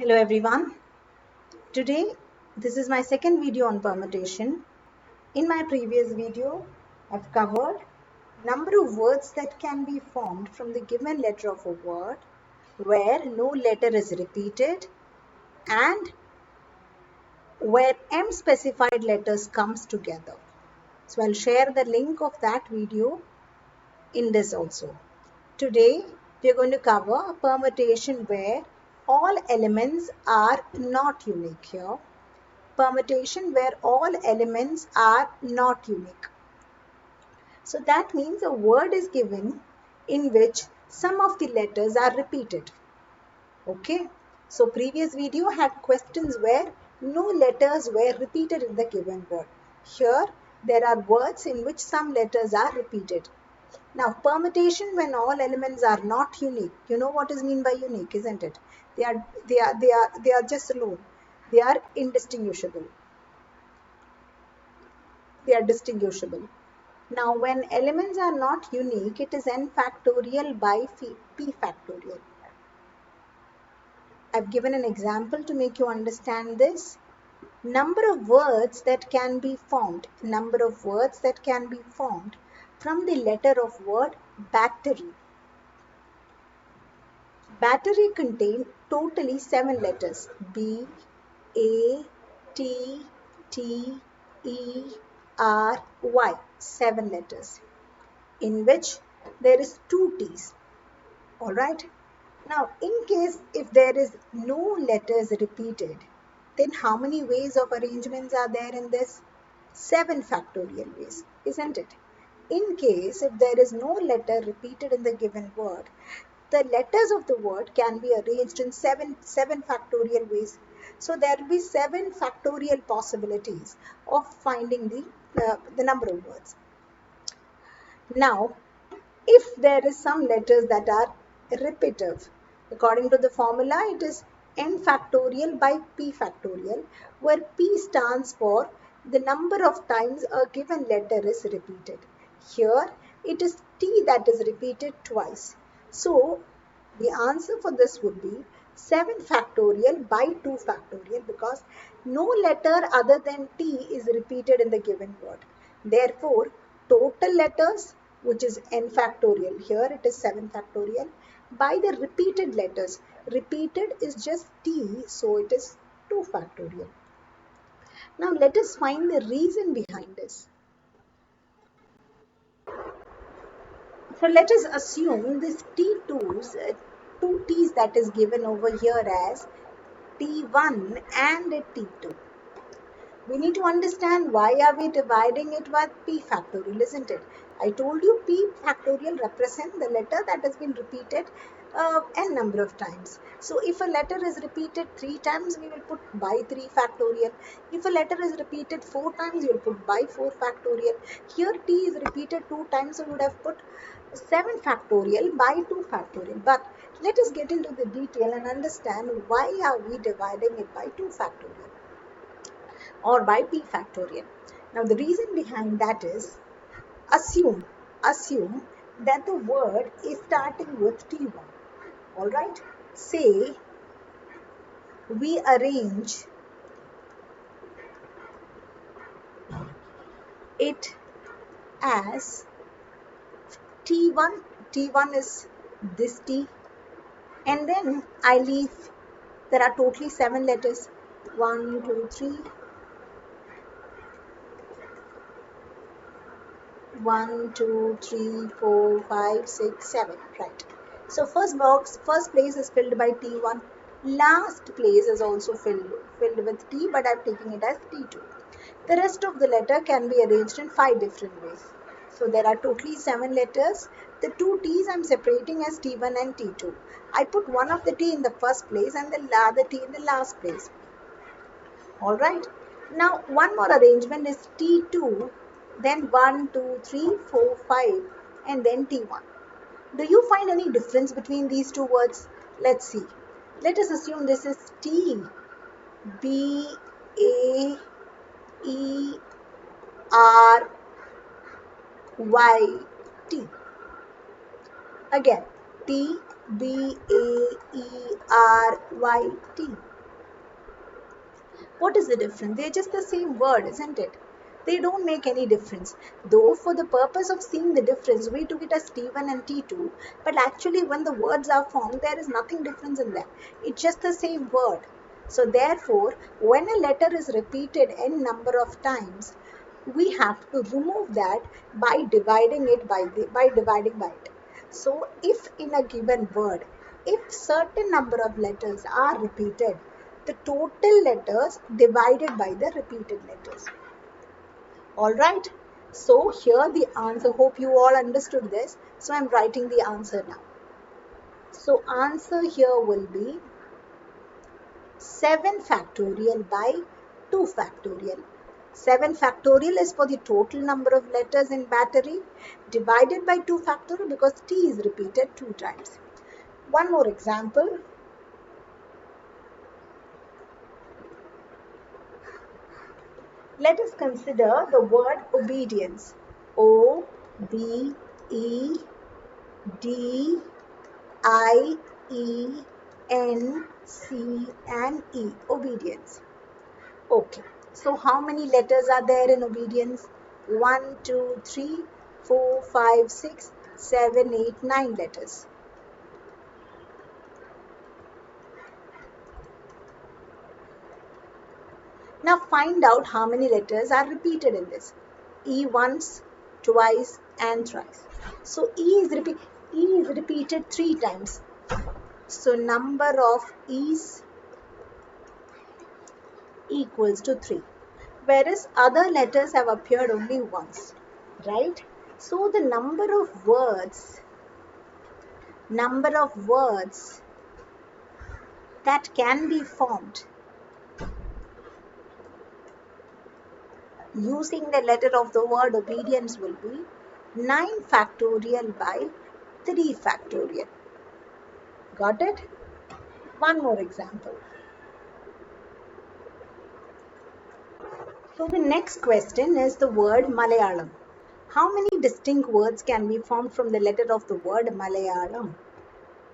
Hello everyone. Today this is my second video on permutation. In my previous video I've covered number of words that can be formed from the given letter of a word where no letter is repeated and where m specified letters comes together. So I'll share the link of that video in this also. Today we are going to cover a permutation where all elements are not unique here. Permutation where all elements are not unique. So that means a word is given in which some of the letters are repeated. Okay. So previous video had questions where no letters were repeated in the given word. Here there are words in which some letters are repeated. Now permutation when all elements are not unique. You know what is mean by unique, isn't it? They are just alone. They are indistinguishable. They are distinguishable. Now, when elements are not unique, it is n factorial by p factorial. I've given an example to make you understand this. Number of words that can be formed, from the letter of word battery. Battery contain totally 7 letters. B, A, T, T, E, R, Y. 7 letters. In which there is 2 T's. Alright. Now, in case if there is no letters repeated, then how many ways of arrangements are there in this? 7 factorial ways, isn't it? In case if there is no letter repeated in the given word, the letters of the word can be arranged in 7 factorial ways. So there will be 7 factorial possibilities of finding the number of words. Now, if there is some letters that are repetitive, according to the formula, it is n factorial by p factorial, where p stands for the number of times a given letter is repeated. Here, it is t that is repeated twice. So, the answer for this would be 7 factorial by 2 factorial because no letter other than t is repeated in the given word. Therefore, total letters, which is n factorial, here it is 7 factorial, by the repeated letters. Repeated is just t, so it is 2 factorial. Now let us find the reason behind this. So let us assume this T2's, 2 T's that is given over here as T1 and T2. We need to understand why are we dividing it by p factorial, isn't it? I told you p factorial represents the letter that has been repeated n number of times. So if a letter is repeated 3 times, we will put by 3 factorial. If a letter is repeated 4 times, you will put by 4 factorial. Here t is repeated 2 times, so you would have put 7 factorial by 2 factorial. But let us get into the detail and understand why are we dividing it by 2 factorial or by p factorial. Now the reason behind that is assume that the word is starting with T1. Alright, say we arrange it as T1, T1 is this T, and then I leave, there are totally 7 letters, 1, 2, 3, 1, 2, 3, 4, 5, 6, 7, right. So first place is filled by T1. Last place is also filled with T, but I'm taking it as T2. The rest of the letter can be arranged in 5 different ways. So there are totally 7 letters. The 2 T's I'm separating as T1 and T2. I put one of the T in the first place and the other T in the last place. Alright. Now one more arrangement is T2, then 1, 2, 3, 4, 5 and then T1. Do you find any difference between these two words? Let's see. Let us assume this is T, B, A, E, R, Y, T. Again, T, B, A, E, R, Y, T. What is the difference? They're just the same word, isn't it? They don't make any difference. Though for the purpose of seeing the difference, we took it as T1 and T2. But actually when the words are formed, there is nothing difference in them. It's just the same word. So therefore, when a letter is repeated n number of times, we have to remove that by dividing it by dividing by it. So if in a given word, if certain number of letters are repeated, the total letters divided by the repeated letters. All right. So here the answer, hope you all understood this. So I'm writing the answer now. So answer here will be 7 factorial by 2 factorial. 7 factorial is for the total number of letters in battery divided by 2 factorial because T is repeated 2 times. One more example. Let us consider the word obedience. O, B, E, D, I, E, N, C and E. Obedience. Okay. So how many letters are there in obedience? 1, 2, 3, 4, 5, 6, 7, 8, 9 letters. Now find out how many letters are repeated in this. E once, twice and thrice. So E is repeated 3 times. So number of E's equals to 3. Whereas other letters have appeared only once. Right? So the number of words that can be formed using the letter of the word obedience will be 9 factorial by 3 factorial. Got it? One more example. So the next question is the word Malayalam. How many distinct words can be formed from the letter of the word Malayalam?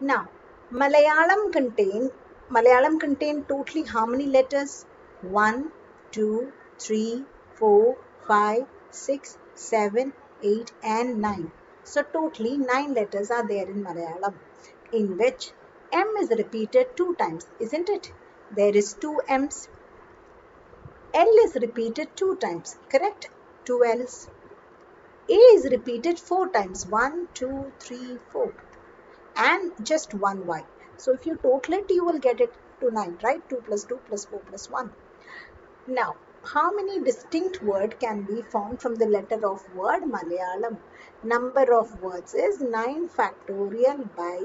Now, Malayalam contain totally how many letters? 1, 2, 3, 4, 5, 6, 7, 8 and 9. So totally 9 letters are there in Malayalam, in which M is repeated 2 times, isn't it? There is 2 M's. L is repeated 2 times, correct? 2 L's. A is repeated 4 times, 1, 2, 3, 4. And just 1 Y. So if you total it, you will get it to 9, right? 2 plus 2 plus 4 plus 1. Now, how many distinct words can be formed from the letter of word Malayalam? Number of words is 9 factorial by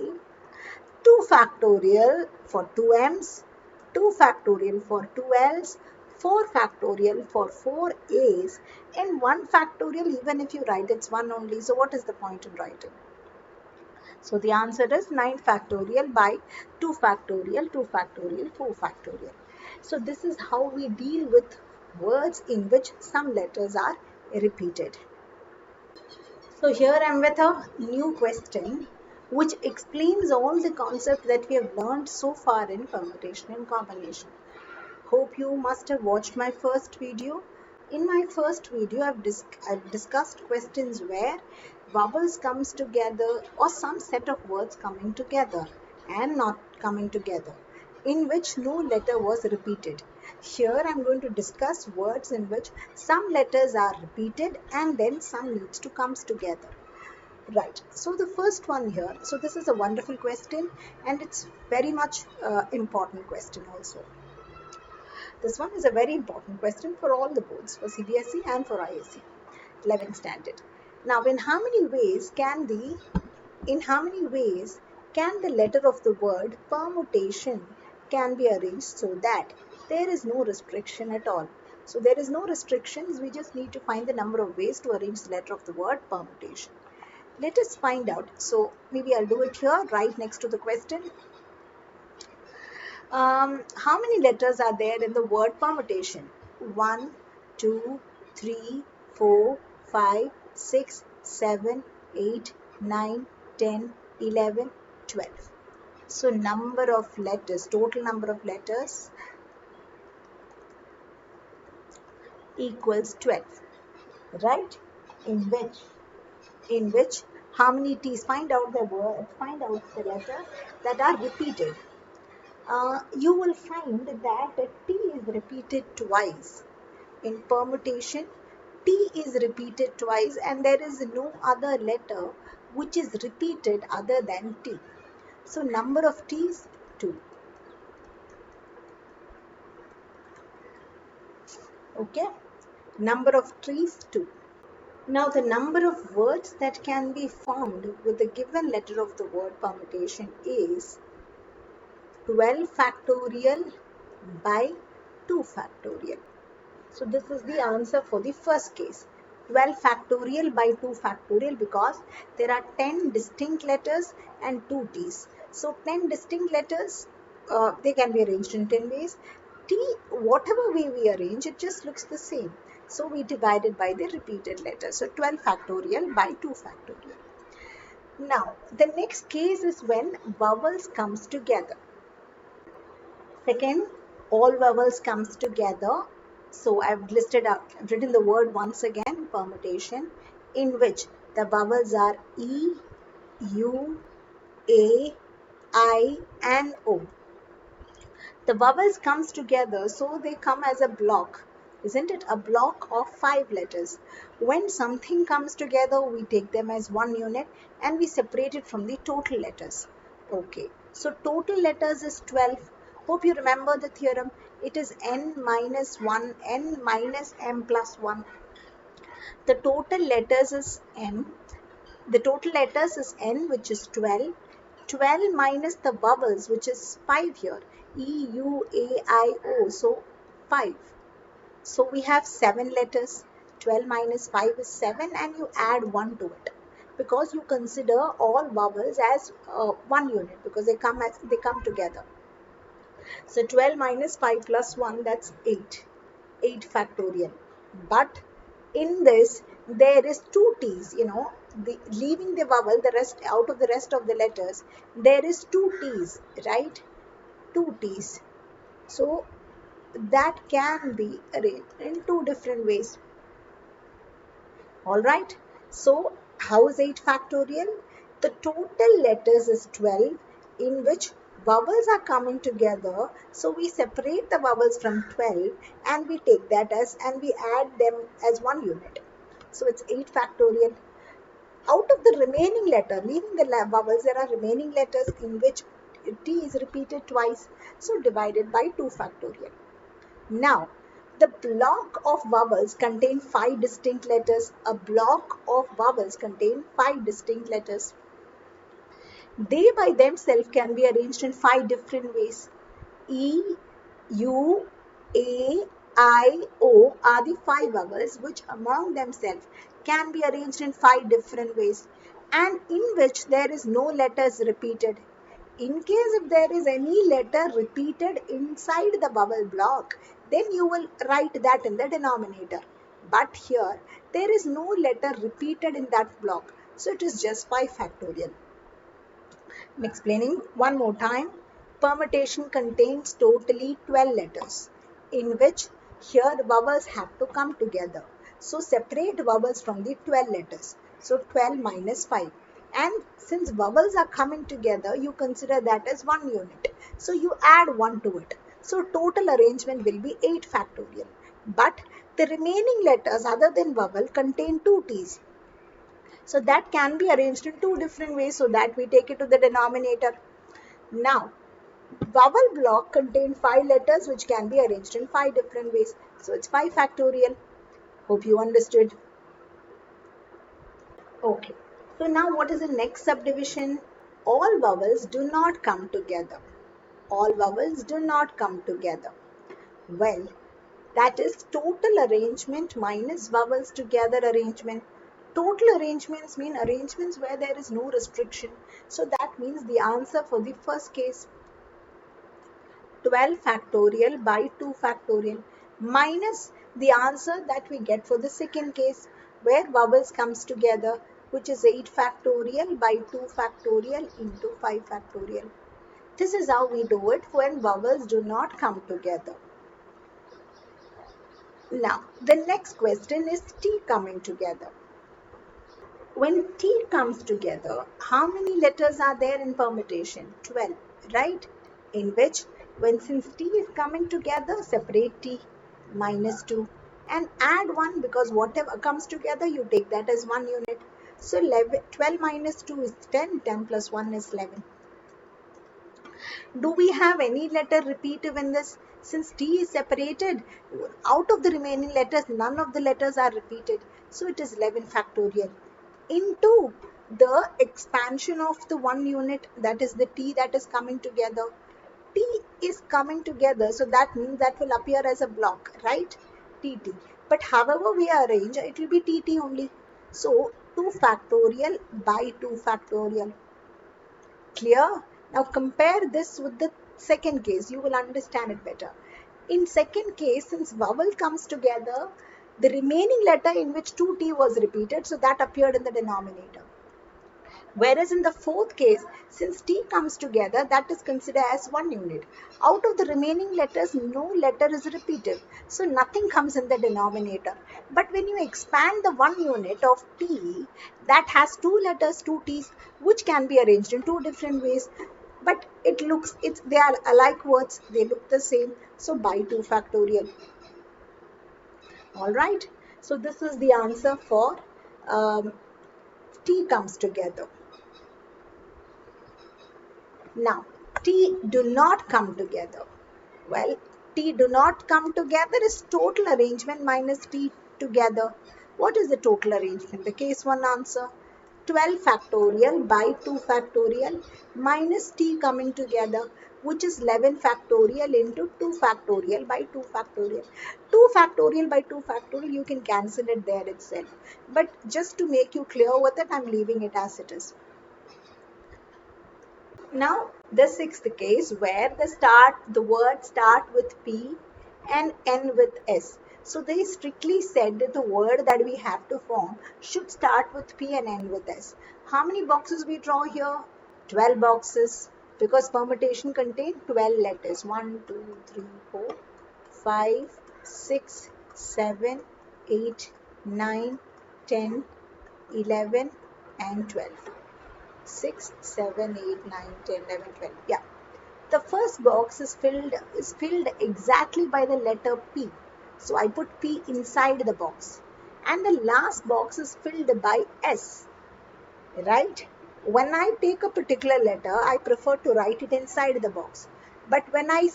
2 factorial for 2 M's, 2 factorial for 2 L's, 4 factorial for 4 A's, and 1 factorial even if you write it's 1 only. So what is the point in writing? So the answer is 9 factorial by 2 factorial, 2 factorial, 4 factorial. So this is how we deal with words in which some letters are repeated. So here I am with a new question which explains all the concepts that we have learned so far in permutation and combination. Hope you must have watched my first video. In my first video, I've discussed questions where vowels comes together or some set of words coming together and not coming together, in which no letter was repeated. Here I'm going to discuss words in which some letters are repeated and then some needs to comes together. Right. So the first one here, so this is a wonderful question and it's very much important question also. This one is a very important question for all the boards, for CBSE and for ISC, 11th standard. Now, in how many ways can the letter of the word permutation can be arranged so that there is no restriction at all? So there is no restrictions. We just need to find the number of ways to arrange the letter of the word permutation. Let us find out. So maybe I'll do it here right next to the question. How many letters are there in the word permutation? 1, 2, 3, 4, 5, 6, 7, 8, 9, 10, 11, 12. So number of letters, total number of letters equals 12, right? In which how many t's? Find out the letters that are repeated. You will find that t is repeated twice. In permutation, t is repeated twice and there is no other letter which is repeated other than t. So number of t's, 2. Okay, number of trees, 2. Now the number of words that can be formed with the given letter of the word permutation is 12 factorial by 2 factorial. So this is the answer for the first case. 12 factorial by 2 factorial because there are 10 distinct letters and 2 t's. So 10 distinct letters, they can be arranged in 10 ways. T, whatever way we arrange, it just looks the same. So we divide it by the repeated letters. So 12 factorial by 2 factorial. Now, the next case is when vowels comes together. Second, all vowels comes together. So I've written the word once again, permutation, in which the vowels are E, U, A, I and O. The vowels comes together, so they come as a block, isn't it? A block of 5 letters. When something comes together, we take them as one unit and we separate it from the total letters. Okay, so total letters is 12. Hope you remember the theorem. It is n minus 1, n minus m plus 1. The total letters is m. The total letters is n, which is 12. 12 minus the vowels, which is 5 here. E, U, A, I, O. So 5. So we have 7 letters. 12 minus 5 is 7 and you add 1 to it. Because you consider all vowels as one unit because they come together. So 12 minus 5 plus 1, that's 8. 8 factorial. But in this, there is 2 t's, leaving the vowel, the rest out of the rest of the letters, there is 2 t's, right? 2 t's. So that can be arranged in 2 different ways. Alright, so how is 8 factorial? The total letters is 12 in which vowels are coming together. So we separate the vowels from 12 and we take that and we add them as one unit. So it's 8 factorial. Out of the remaining letter, leaving the vowels, there are remaining letters in which t is repeated twice. So divided by 2 factorial. Now, the block of vowels contain 5 distinct letters. A block of vowels contain 5 distinct letters. They by themselves can be arranged in 5 different ways. E, U, A, I, O are the 5 vowels which among themselves can be arranged in 5 different ways and in which there is no letters repeated. In case if there is any letter repeated inside the vowel block, then you will write that in the denominator. But here, there is no letter repeated in that block. So it is just 5 factorial. I'm explaining one more time. Permutation contains totally 12 letters, in which here the vowels have to come together. So separate vowels from the 12 letters. So 12 minus 5. And since vowels are coming together, you consider that as one unit. So you add 1 to it. So total arrangement will be 8 factorial. But the remaining letters other than vowel contain 2 t's. So that can be arranged in 2 different ways so that we take it to the denominator. Now, vowel block contains 5 letters which can be arranged in 5 different ways. So it's 5 factorial. Hope you understood. Okay. So now what is the next subdivision? All vowels do not come together. All vowels do not come together. Well, that is total arrangement minus vowels together arrangement. Total arrangements mean arrangements where there is no restriction. So that means the answer for the first case, 12 factorial by 2 factorial minus the answer that we get for the second case where vowels comes together, which is 8 factorial by 2 factorial into 5 factorial. This is how we do it when vowels do not come together. Now, the next question is T coming together. When T comes together, how many letters are there in permutation? 12, right? In which, since T is coming together, separate T minus 2 and add 1, because whatever comes together, you take that as 1 unit. So 12 minus 2 is 10, 10 plus 1 is 11. Do we have any letter repeative in this? Since T is separated, out of the remaining letters, none of the letters are repeated. So it is 11 factorial into the expansion of the 1 unit, that is the T that is coming together. T is coming together, so that means that will appear as a block, right? TT. But however we arrange, it will be TT only. So 2 factorial by 2 factorial. Clear? Now compare this with the second case. You will understand it better. In second case, since vowel comes together, the remaining letter in which 2T was repeated, so that appeared in the denominator. Whereas in the fourth case, since T comes together, that is considered as 1 unit. Out of the remaining letters, no letter is repeated. So nothing comes in the denominator. But when you expand the 1 unit of T, that has 2 letters, 2 T's, which can be arranged in 2 different ways. But they are alike words, they look the same. So by 2 factorial. Alright. So this is the answer for T comes together. Now, T do not come together. Well, T do not come together is total arrangement minus T together. What is the total arrangement? The case 1 answer. 12 factorial by 2 factorial minus T coming together, which is 11 factorial into 2 factorial by 2 factorial. 2 factorial by 2 factorial, you can cancel it there itself. But just to make you clear with it, I'm leaving it as it is. Now, the sixth case where the word start with P and end with S. So they strictly said that the word that we have to form should start with P and end with S. How many boxes we draw here? 12 boxes, because permutation contains 12 letters. 1, 2, 3, 4, 5, 6, 7, 8, 9, 10, 11 and 12. 6, 7, 8, 9, 10, 11, 12. Yeah. The first box is filled exactly by the letter P. So I put P inside the box. And the last box is filled by S. Right? When I take a particular letter, I prefer to write it inside the box. But when I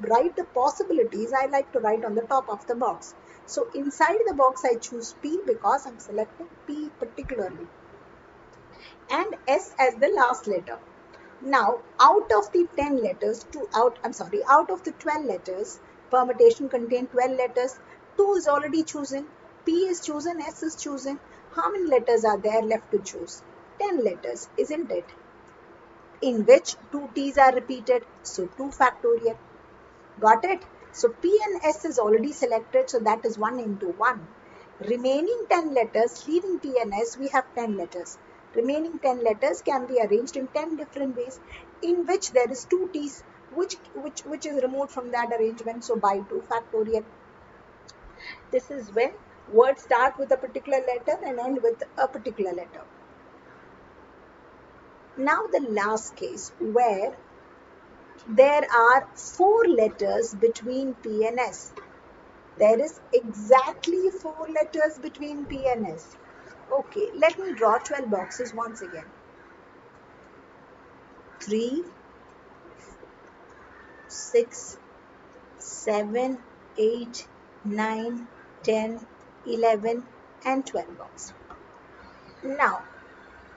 write the possibilities, I like to write on the top of the box. So inside the box, I choose P because I'm selecting P particularly, and S as the last letter. Now, out of the 10 letters, out of the 12 letters, permutation contains 12 letters, 2 is already chosen, P is chosen, S is chosen. How many letters are there left to choose? 10 letters, isn't it? In which 2 T's are repeated, so 2 factorial. Got it? So P and S is already selected, so that is 1 into 1. Remaining 10 letters, leaving P and S, we have 10 letters. Remaining 10 letters can be arranged in 10 different ways, in which there is 2 T's, which is removed from that arrangement, so by 2 factorial. This is when words start with a particular letter and end with a particular letter. Now the last case, where there are 4 letters between P and S. There is exactly 4 letters between P and S. Okay, let me draw 12 boxes once again. 3, 6, 7, 8, 9, 10, 11 and 12 boxes. Now,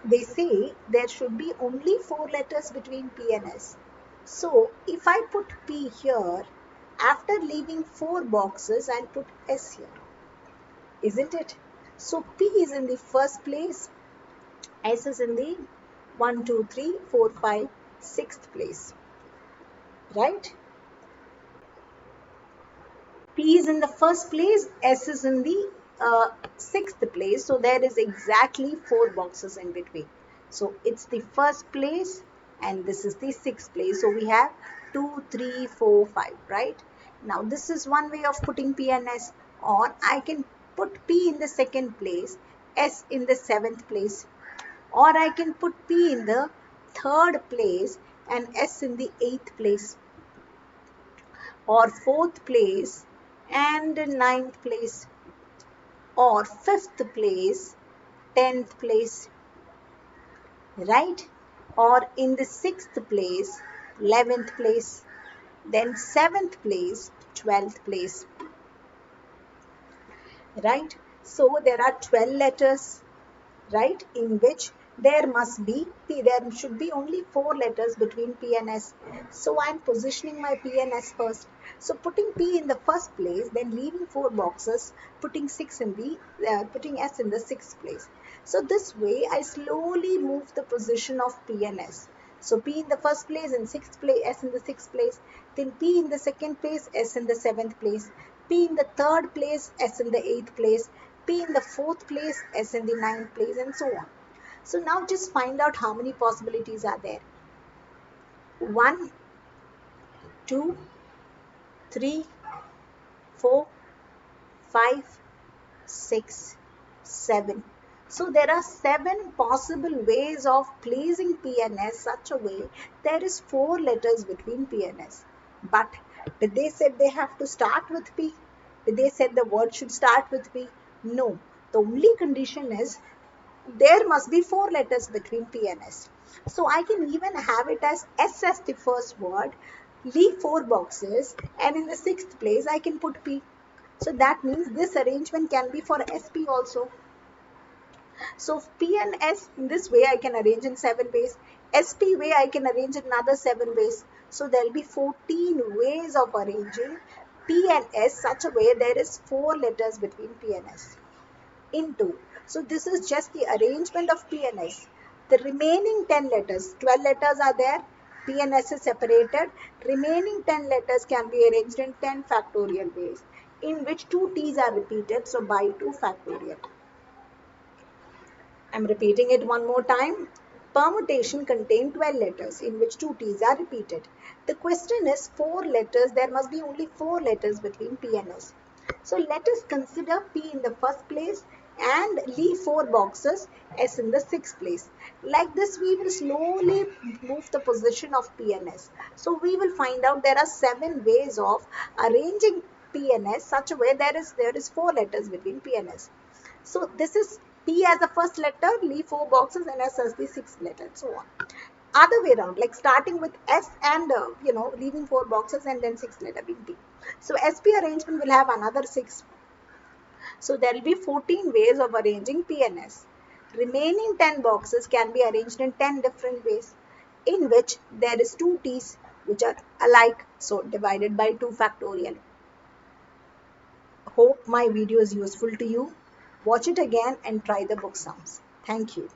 they say there should be only 4 letters between P and S. So, if I put P here, after leaving 4 boxes, I'll put S here. Isn't it? So, P is in the first place, S is in the 1, 2, 3, 4, 5, 6th place. Right? P is in the first place, S is in the 6th place. So there is exactly 4 boxes in between. So it's the first place and this is the 6th place. So we have 2, 3, 4, 5, right? Now this is one way of putting P and S. or I can put P in the second place, S in the seventh place, or I can put P in the third place and S in the eighth place, or fourth place and ninth place, or fifth place, 10th place, right? Or in the sixth place, 11th place, then seventh place, 12th place, right? So there are 12 letters, right, in which there must be P, there should be only 4 letters between P and S. So I'm positioning my P and S first. So putting P in the first place, then leaving 4 boxes, putting putting S in the sixth place. So this way I slowly move the position of P and S. So P in the first place, in sixth place, S in the sixth place, then P in the second place, S in the seventh place, P in the third place, S in the eighth place, P in the fourth place, S in the ninth place, and so on. So now just find out how many possibilities are there. 1, 2, 3, 4, 5, 6, 7. So there are 7 possible ways of placing P and S such a way there is 4 letters between P and S. But did they say they have to start with P? Did they say the word should start with P? No. The only condition is there must be 4 letters between P and S. So I can even have it as S as the first word, leave 4 boxes, and in the sixth place I can put P. So that means this arrangement can be for SP also. So P and S in this way I can arrange in 7 ways. SP way I can arrange in another 7 ways. So there will be 14 ways of arranging P and S such a way there is 4 letters between P and S. Into. So this is just the arrangement of P and S. The remaining 10 letters, 12 letters are there. P and S is separated. Remaining 10 letters can be arranged in 10 factorial ways, in which 2 T's are repeated. So by 2 factorial. I'm repeating it one more time. Permutation contains 12 letters in which 2 T's are repeated. The question is 4 letters. There must be only 4 letters between P and S. So let us consider P in the first place and leave 4 boxes, S in the sixth place. Like this we will slowly move the position of P and S. So we will find out there are 7 ways of arranging P and S such a way there is 4 letters between P and S. So this is P as the first letter, leave 4 boxes, and S as the sixth letter, and so on. Other way around, like starting with S and leaving 4 boxes and then sixth letter being P. So SP arrangement will have another 6. So there will be 14 ways of arranging P and S. Remaining 10 boxes can be arranged in 10 different ways, in which there is 2 T's which are alike, so divided by 2 factorial. Hope my video is useful to you. Watch it again and try the book sums. Thank you.